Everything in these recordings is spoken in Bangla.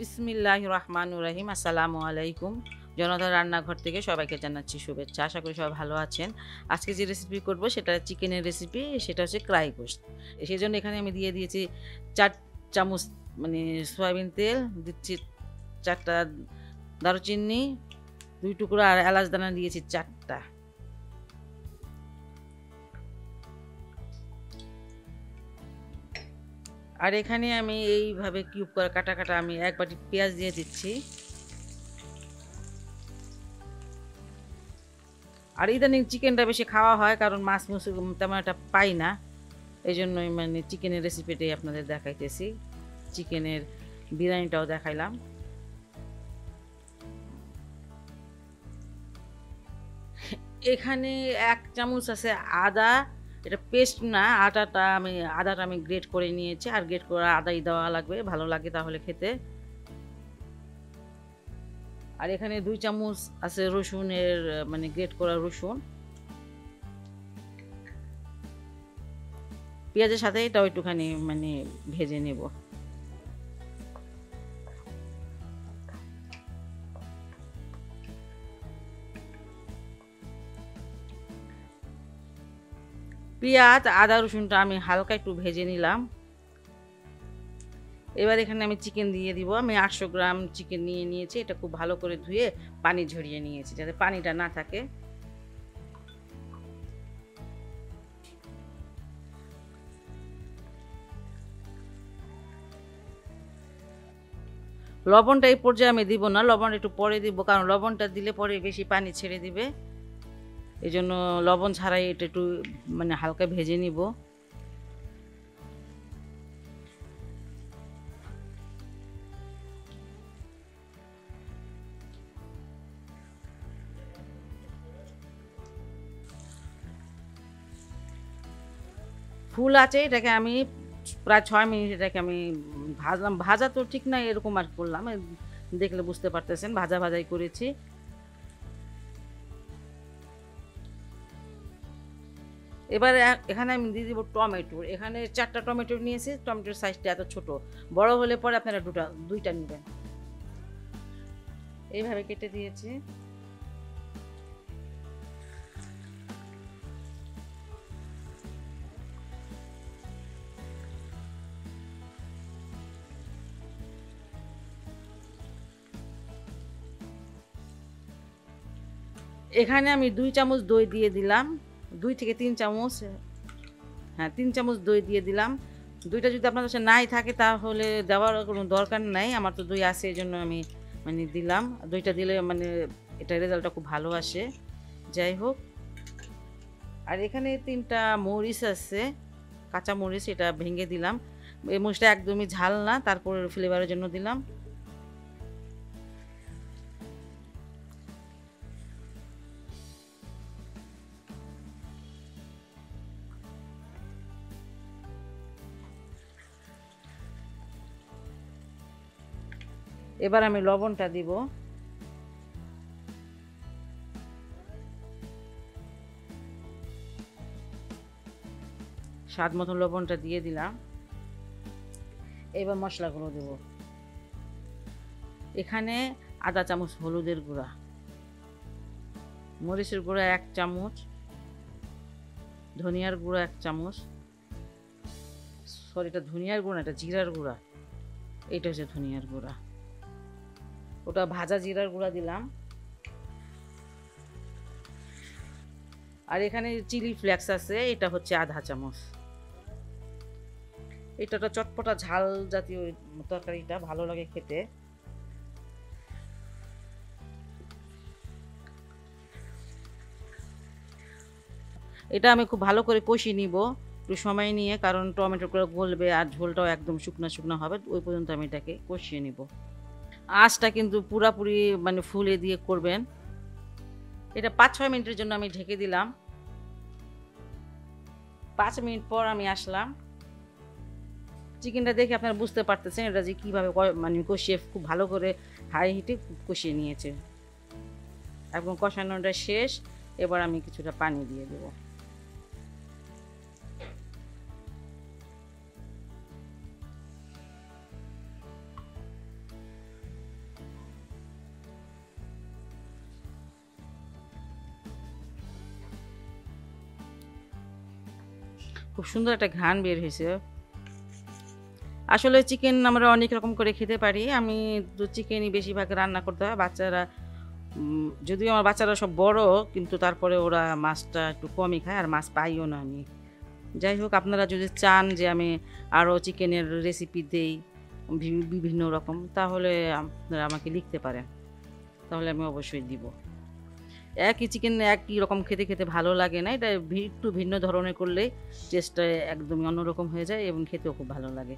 বিসমিল্লাহির রহমানির রহিম। আসসালামু আলাইকুম। জনতার রান্নাঘর থেকে সবাইকে জানাচ্ছি শুভেচ্ছা। আশা করি সবাই ভালো আছেন। আজকে যে রেসিপি করব সেটা চিকেনের রেসিপি, সেটা হচ্ছে কড়াই গোশত। সেজন্য এখানে আমি দিয়ে দিয়েছি ৪ চামচ সয়াবিন তেল, দিচ্ছি ৪টা দারুচিনি, ২ টুকরো আর এলাচ দানা দিয়েছি ৪টা। আর এখানে আমি এইভাবে কিউব করে কাটা আমি ১ বাটি পেঁয়াজ দিয়ে দিচ্ছি। আর ইদানিং চিকেনটা বেশি খাওয়া হয়, কারণ মাছ তেমন একটা পাই না। এই জন্যই চিকেনের রেসিপিটাই আপনাদের দেখাইতেছি। চিকেনের বিরিয়ানিটাও দেখাইলাম। এখানে ১ চামচ আছে আদা। এটা পেস্ট না, আদাটা আমি গ্রেট করে নিয়েছি। আর গ্রেট করা আদাই দেওয়া লাগবে, ভালো লাগে তাহলে খেতে। আর এখানে ২ চামচ আছে রসুনের, গ্রেট করা রসুন। পেঁয়াজের সাথে এটাও একটুখানি ভেজে নেব। পেঁয়াজ, আদা, রসুনটা আমি হালকা একটু ভেজে নিলাম। এবার এখানে আমি চিকেন দিয়ে দিব। আমি ৮০০ গ্রাম চিকেন নিয়ে নিয়েছি। এটা খুব ভালো করে ধুয়ে পানি ঝরিয়ে নিয়েছি, যাতে পানিটা না থাকে। লবণটা এই পর্যায়ে আমি দিব না, লবণ একটু পরে দিব, কারণ লবণটা দিলে পরে বেশি পানি ছেড়ে দিবে। এই জন্য লবণ ছাড়াই এটা একটু হালকা ভেজে নিব। ফুল আছে, এটাকে আমি প্রায় ৬ মিনিট এটাকে আমি ভাজলাম। ভাজা তো ঠিক না, এরকম আর করলাম, দেখলে বুঝতে পারতেছেন ভাজাই করেছি। এবার এখানে আমি দিয়ে দিব টমেটো। এখানে ৪টা টমেটো নিয়েছি। টমেটোর সাইজটা এত ছোট, বড় হলে পরে আপনারা দুইটা নেবেন। এইভাবে কেটে দিয়েছি। এখানে আমি ২ চামচ দই দিয়ে দিলাম। ২ থেকে ৩ চামচ, হ্যাঁ ৩ চামচ দই দিয়ে দিলাম। দইটা যদি আপনার কাছে নাই থাকে তাহলে দেওয়ার কোনো দরকার নাই। আমার তো দই আছে, এই জন্য আমি দিলাম। দইটা দিলে এটা রেজাল্টটা খুব ভালো আসে। যাই হোক, আর এখানে ৩টা মরিচ আছে, কাঁচা মরিচ, এটা ভেঙে দিলাম। এই মরিচটা একদমই ঝাল না, তারপর ফ্লেভারের জন্য দিলাম। এবার আমি লবণটা দিব। স্বাদ মতো লবণটা দিয়ে দিলাম। এবার মশলাগুলো দেব। এখানে আধা চামচ হলুদের গুঁড়া, মরিচের গুঁড়া ১ চামচ, ধনিয়ার গুঁড়া ১ চামচ, সরি এটা ধনিয়ার গুঁড়া, এটা জিরার গুঁড়া। এইটা হচ্ছে ধনিয়ার গুঁড়া, ওটা ভাজা জিরার গুঁড়া দিলাম। আর এখানে চিলি ফ্লেক্স আছে, এটা হচ্ছে আধা চামচ। এটা একটা চটপটা ঝাল জাতীয় তরকারিটা ভালো লাগে খেতে। এটা আমি খুব ভালো করে কষিয়ে নিব, একটু সময় নিয়ে, কারণ টমেটোগুলো গলবে আর ঝোলটাও একদম শুকনো শুকনো হবে। ওই পর্যন্ত আমি এটাকে কষিয়ে নিব। আঁচটা কিন্তু পুরাপুরি ফুলে দিয়ে করবেন। এটা ৫-৬ মিনিটের জন্য আমি ঢেকে দিলাম। ৫ মিনিট পর আমি আসলাম। চিকেনটা দেখে আপনারা বুঝতে পারতেছেন এটা যে কীভাবে কষিয়ে খুব ভালো করে হাই হিটে কষিয়ে নিয়েছে। একদম কষানোটা শেষ। এবার আমি কিছুটা পানি দিয়ে দেবো। খুব সুন্দর একটা ঘ্রাণ বের হয়েছে। আসলে চিকেন আমরা অনেক রকম করে খেতে পারি। আমি তো চিকেনই বেশিরভাগ রান্না করতে হয়। বাচ্চারা যদিও আমার বাচ্চারা সব বড়, কিন্তু তারপরে ওরা মাছটা একটু কমই খায়, আর মাছ পাইও না আমি। যাই হোক, আপনারা যদি চান যে আমি আরও চিকেনের রেসিপি দেই বিভিন্ন রকম, তাহলে আপনারা আমাকে লিখতে পারেন, তাহলে আমি অবশ্যই দিব। একই চিকেন একই রকম খেতে খেতে ভালো লাগে না, এটা একটু ভিন্ন ধরনের করলে টেস্টটা একদমই অন্যরকম হয়ে যায় এবং খেতেও খুব ভালো লাগে।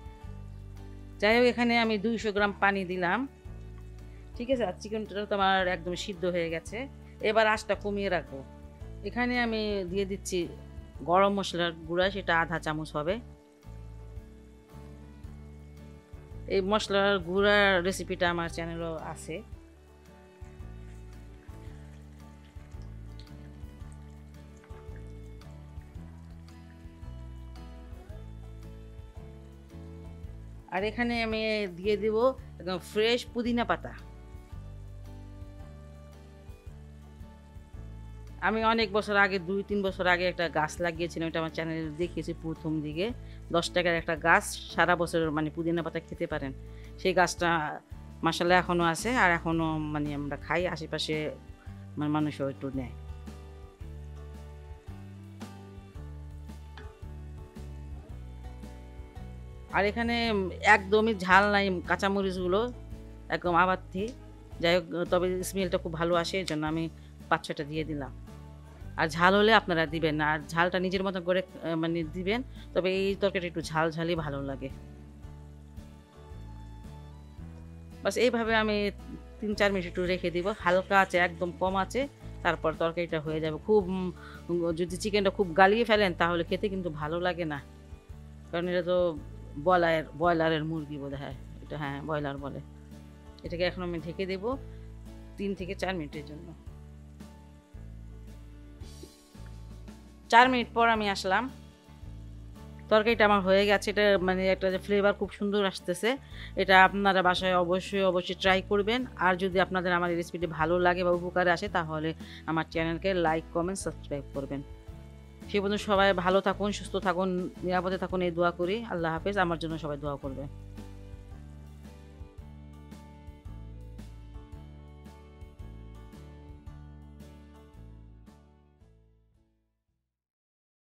যাই হোক, এখানে আমি 200 গ্রাম পানি দিলাম। ঠিক আছে, আর চিকেনটা তো আমার একদম সিদ্ধ হয়ে গেছে। এবার আঁচটা কমিয়ে রাখবো। এখানে আমি দিয়ে দিচ্ছি গরম মশলার গুঁড়া, সেটা আধা চামচ হবে। এই মশলার গুঁড়ার রেসিপিটা আমার চ্যানেলও আছে। আর এখানে আমি দিয়ে দেব একদম ফ্রেশ পুদিনা পাতা। আমি অনেক বছর আগে, 2-3 বছর আগে একটা গাছ লাগিয়েছিলাম, এটা আমার চ্যানেলে দেখিয়েছি প্রথম দিকে। 10 টাকার একটা গাছ, সারা বছর মানে পুদিনা পাতা খেতে পারেন। সেই গাছটা মাশাআল্লাহ এখনও আছে, আর এখনও মানে আমরা খাই, আশেপাশে মানে মানুষও একটু নেয়। আর এখানে একদমই ঝাল নাই, কাঁচামরিচগুলো একদম আবাত্তি। যাই হোক, তবে স্মেলটা খুব ভালো আসে, এই জন্য আমি 5-6টা দিয়ে দিলাম। আর ঝাল হলে আপনারা দিবেন না, আর ঝালটা নিজের মতো করে মানে দিবেন। তবে এই তরকারিটা একটু ঝাল ঝালই ভালো লাগে। বাস এইভাবে আমি 3-4 মিনিট একটু রেখে দিব, হালকা আছে, একদম কম আছে। তারপর তরকারিটা হয়ে যাবে। খুব যদি চিকেনটা খুব গালিয়ে ফেলেন তাহলে খেতে কিন্তু ভালো লাগে না, কারণ এটা তো ব্রয়লারের মুরগি বোধ হয় এটা, হ্যাঁ ব্রয়লার বলে। এটাকে এখন আমি ঢেকে দেব 3 থেকে 4 মিনিটের জন্য। 4 মিনিট পর আমি আসলাম। তরকারিটা আমার হয়ে গেছে। এটা মানে একটা ফ্লেভার খুব সুন্দর আসতেছে। এটা আপনারা বাসায় অবশ্যই অবশ্যই ট্রাই করবেন। আর যদি আপনাদের আমার এই রেসিপিটি ভালো লাগে বা উপকারে আসে, তাহলে আমার চ্যানেলকে লাইক, কমেন্ট, সাবস্ক্রাইব করবেন। সে পর্যন্ত সবাই ভালো থাকুন, সুস্থ থাকুন, নিরাপদে থাকুন, এই দোয়া করি। আল্লাহ হাফেজ। আমার জন্য সবাই দোয়া করবে।